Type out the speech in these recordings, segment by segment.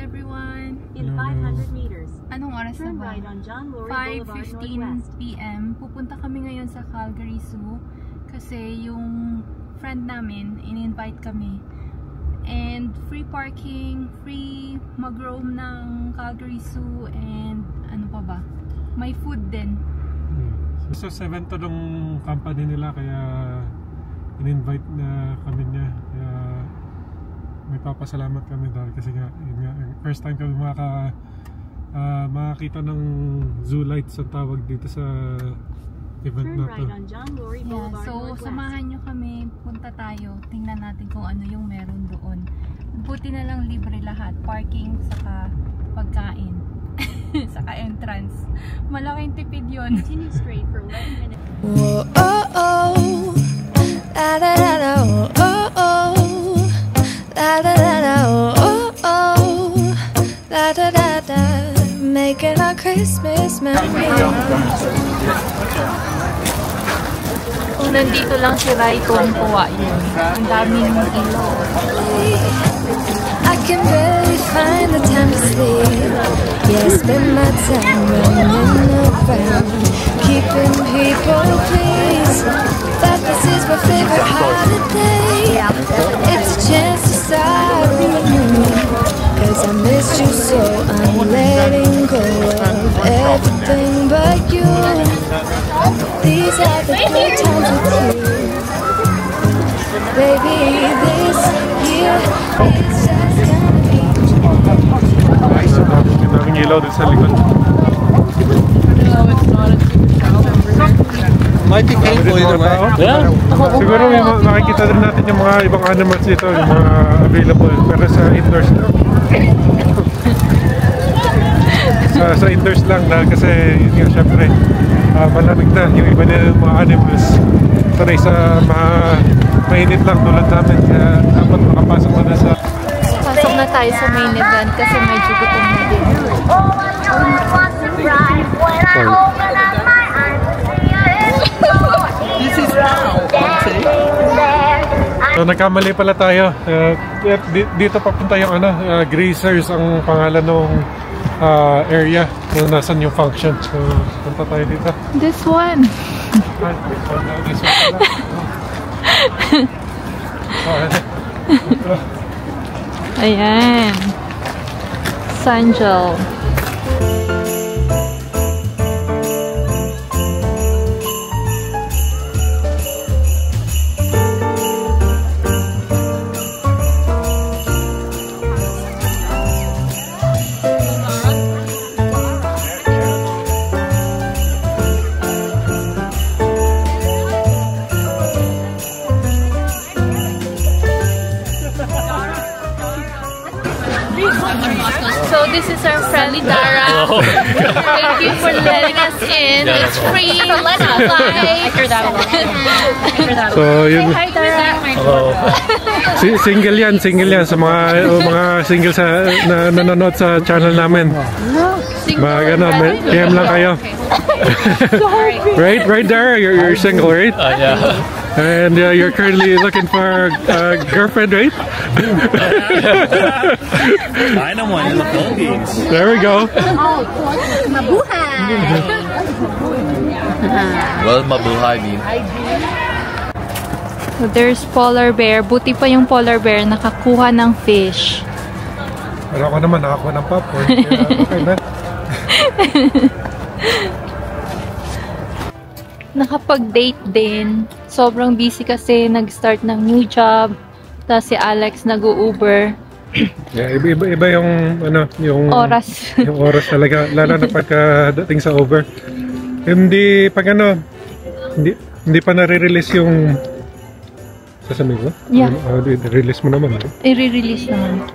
everyone! In 500 meters. Anong oras na ba? 5:15 PM. Pupunta kami ngayon sa Calgary Zoo kasi yung friend namin, in-invite kami. And free parking, free mag-roam ng Calgary Zoo, and ano pa ba? May food din. So 7 to ng company nila, kaya in-invite na kami niya. Kaya may papasalamat kami dahil kasi nga, first time kami makakita ng zoo lights ang tawag dito sa event na to. Yeah, so samahan nyo kami, punta tayo, tingnan natin kung ano yung meron doon. Buti na lang libre lahat, parking saka pagkain saka entrance. Malaking tipid yun. Continue straight for 11 minutes. Whoa, oh, oh. La da da da, oh, oh. La da da da, oh, oh. La da da da, making our Christmas memories. Kung nandito lang si Raiko ang kuha yun. Ang daming ilaw. I can barely find the time to sleep. Yeah, spend my time running around, keeping people pleased. But this is my favorite holiday. It's a chance to start renewing. Cause I missed you so I'm letting go of everything but you. These are the good times with you. Baby, this year is just gonna be. Daming ilaw dito sa likod. Might be painful either way. Yeah. Siguro may makikita din natin yung mga ibang animals dito, yung mga available, pero sa indoors lang. sa indoors lang dahil kasi yun nga, syempre malamig na yung iba na yung mga animals. Sorry, sa mainit lang tulad namin, kaya dapat makapasok na sa... Pasok na tayo sa main event kasi medyo gutom na din. So nagkamali pala tayo. Dito papunta yung Grazers ang pangalan ng area kung nasan yung function. So punta tayo dito. This one. Ayan. Sanjal. So this is our friend Dara. Thank you for letting us in. It's free. Let us fly. So yun. Hi Dara. Hello. Single yan sa mga single sa nanonood sa channel namin. Mga PM lang kayo. Right there, you're single, right? Yeah. And you're currently looking for a girlfriend, right? I know one in the Philippines. There we go. Well, mabuhay mean. So there's polar bear. Buti pa yung polar bear nakakuha ng fish. Pero ako naman nakakuha ng popcorn. Okay na. Nakapag-date din. Sobrang busy kasi nag-start ng new job. Tapos si Alex nag-u-Uber. Yeah, iba yung yung Oras. Yung oras talaga, lalo na pagkadating sa Uber. Hindi hindi pa nare-release yung sasabihin ko? Yeah. Release mo naman. I-release naman.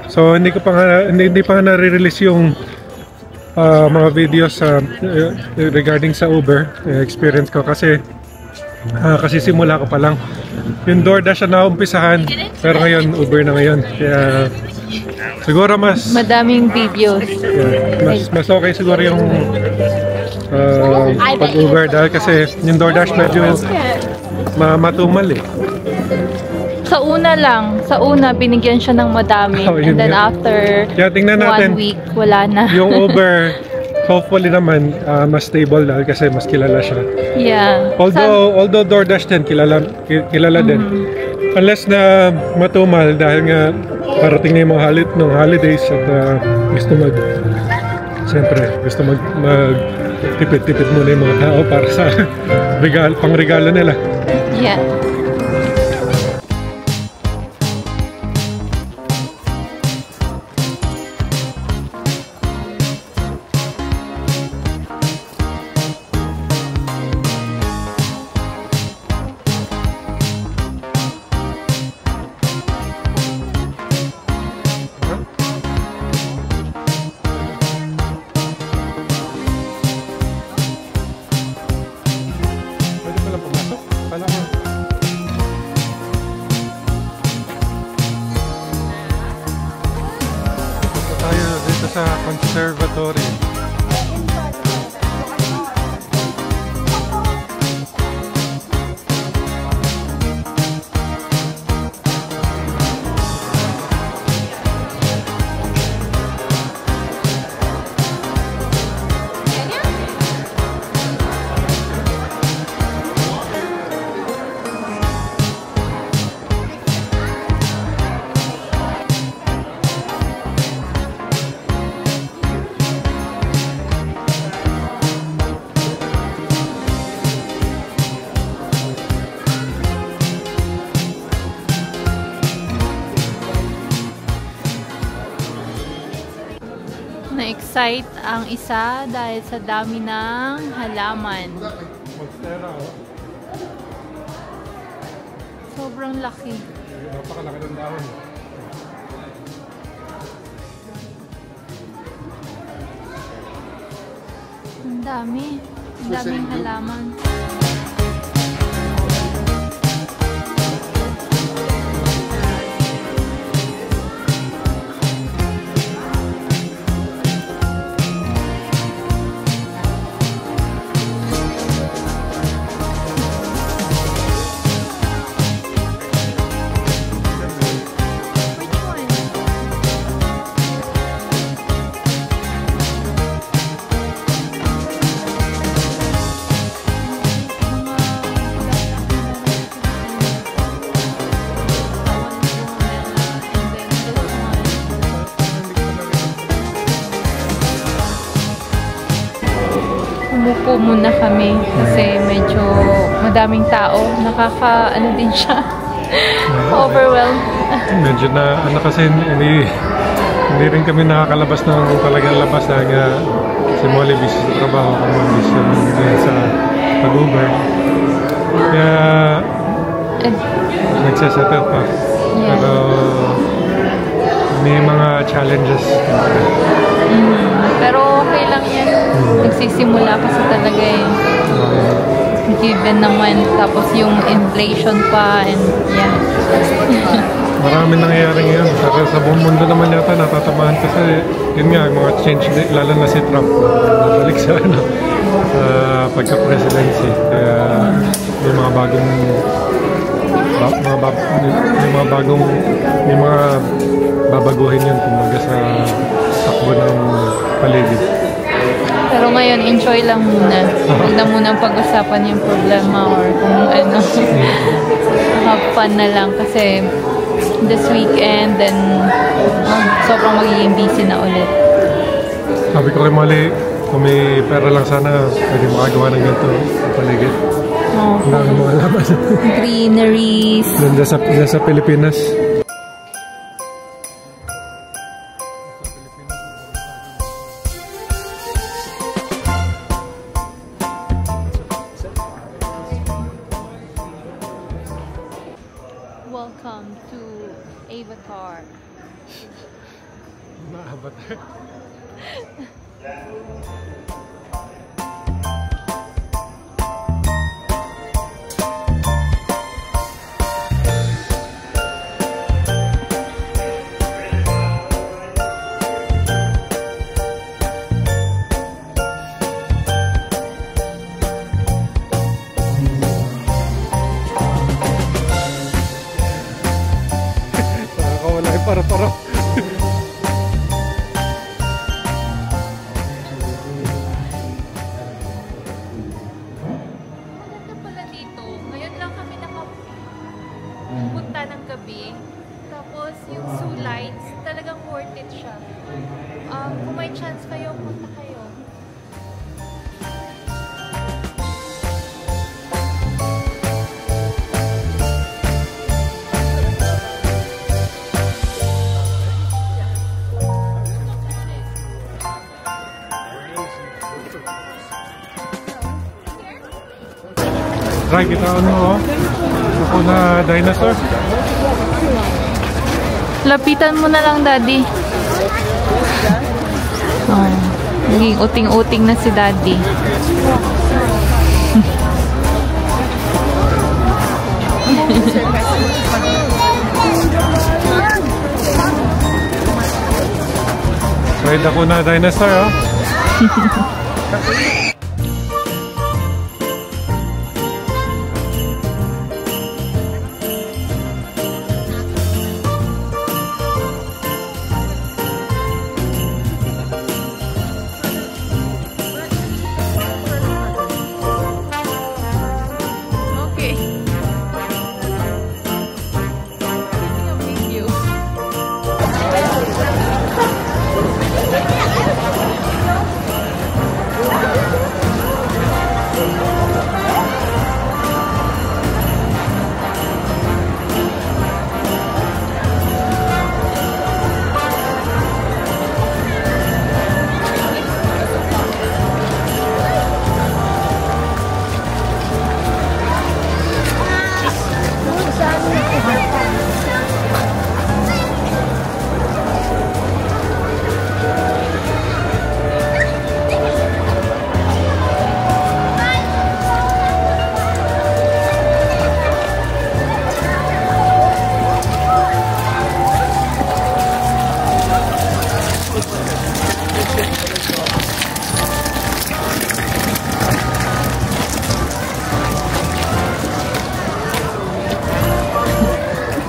So hindi pa nare-release yung mga videos regarding sa Uber experience ko kasi simula ko pa lang. Yung DoorDash na naumpisahan, pero ngayon Uber na ngayon. Kaya siguro madaming videos. Yeah, mas okay siguro yung pag-Uber dahil kasi yung DoorDash medyo matumal eh. Sa una binigyan siya ng madami. Oh, yun and then nga. after Kaya tingnan 1 natin. week, wala na. Yung Uber, hopefully naman, mas stable dahil kasi mas kilala siya. Yeah. Although DoorDash din, kilala din. Unless na matumal dahil nga parating na yung mga holidays at gusto tipid-tipid muna yung mga tao para sa pang-regalo nila. Yeah. Pwede palang pumasok? Kala mo. Dito tayo dito sa conservatory. Na-excite ang isa dahil sa dami ng halaman. Monstera, oh. Sobrang laki. Napakalaki ng dahon. Ang dami. Ang daming halaman. Umupo muna kami kasi medyo madaming tao. Ano din siya. Overwhelmed. Medyo na, kasi hindi rin kami nakakalabas ng talagang labas dahil nga si Molly busy sa trabaho, kami busy sa pag-Uber. Kaya nagsasettle pa. Yeah. Pero may mga challenges. Pero okay lang yan. Nagsisimula kasi talaga eh. Given naman. Tapos yung inflation pa and yeah. Marami nangyayari ngayon. Pero sa buong mundo naman yata natatamahan kasi yun nga, mga change, lalo na si Trump. Nabalik sa pagka-presidency. Kaya may mga bagong may mga babaguhin yun kumbaga sa takbo ng paligid. Pero ngayon, enjoy lang muna. Huwag na munang pag-usapan yung problema or kung ano. Have fun na lang kasi this weekend then sobrang magiging busy na ulit. Sabi ko kay Molly, kung may pera lang sana, pwede makagawa ng ganito sa paligid. Oh, Ang dami mga laman. greeneries. Ganda sa Pilipinas. Welcome to Avatar. Avatar. Para-para. Maganda pala dito. Ngayon lang kami nakapunta ng gabi. Tapos yung zoo lights, talagang worth it siya. Kung may chance kayo, punta kayo. Ray, kitaan mo, oh. Ako na dinosaur. Lapitan mo na lang, Daddy. Oh, naging uting-uting na si Daddy. Ride ako na dinosaur, oh.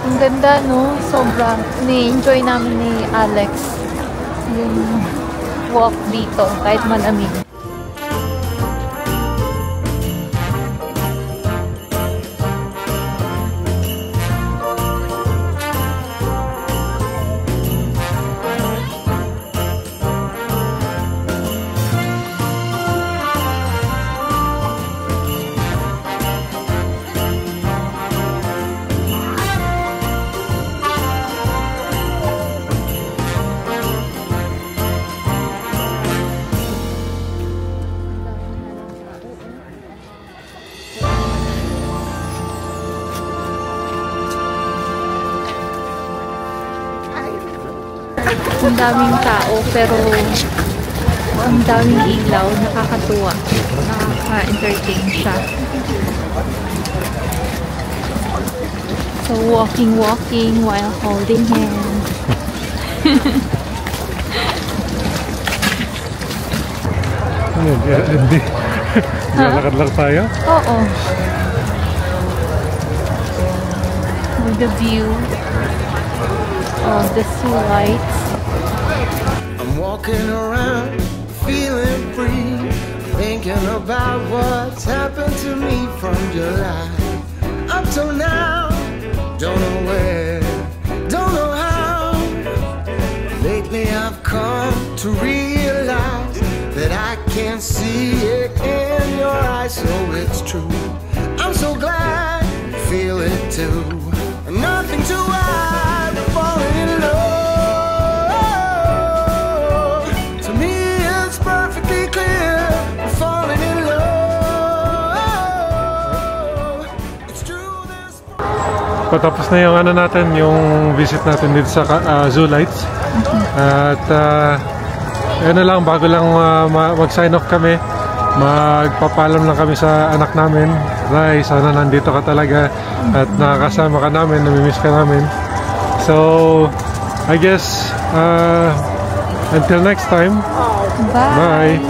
Ang ganda, no? Sobrang ni-enjoy namin ni Alex yung walk dito kahit malamig. Ang daming tao pero ang daming ilaw, nakakatuwa, nakaka-entertain siya. So walking while holding hands. Hindi. Lalakad lang tayo? Oo. With the view of the zoo lights. I'm walking around feeling free, thinking about what's happened to me from July up till now. Don't know where, don't know how. Lately I've come to realize that I can't see it in your eyes, so it's true. I'm so glad you feel it too. Nothing to hide, falling in love. To me it's perfectly clear, falling in love. It's true this. Patapos na yung ano natin, yung visit natin dito sa zoo lights. At ano lang, bago lang mag-sign off kami, magpapalam lang kami sa anak namin. Ray, sana nandito ka talaga at nakakasama ka namin, namimiss ka namin. So, I guess until next time, bye!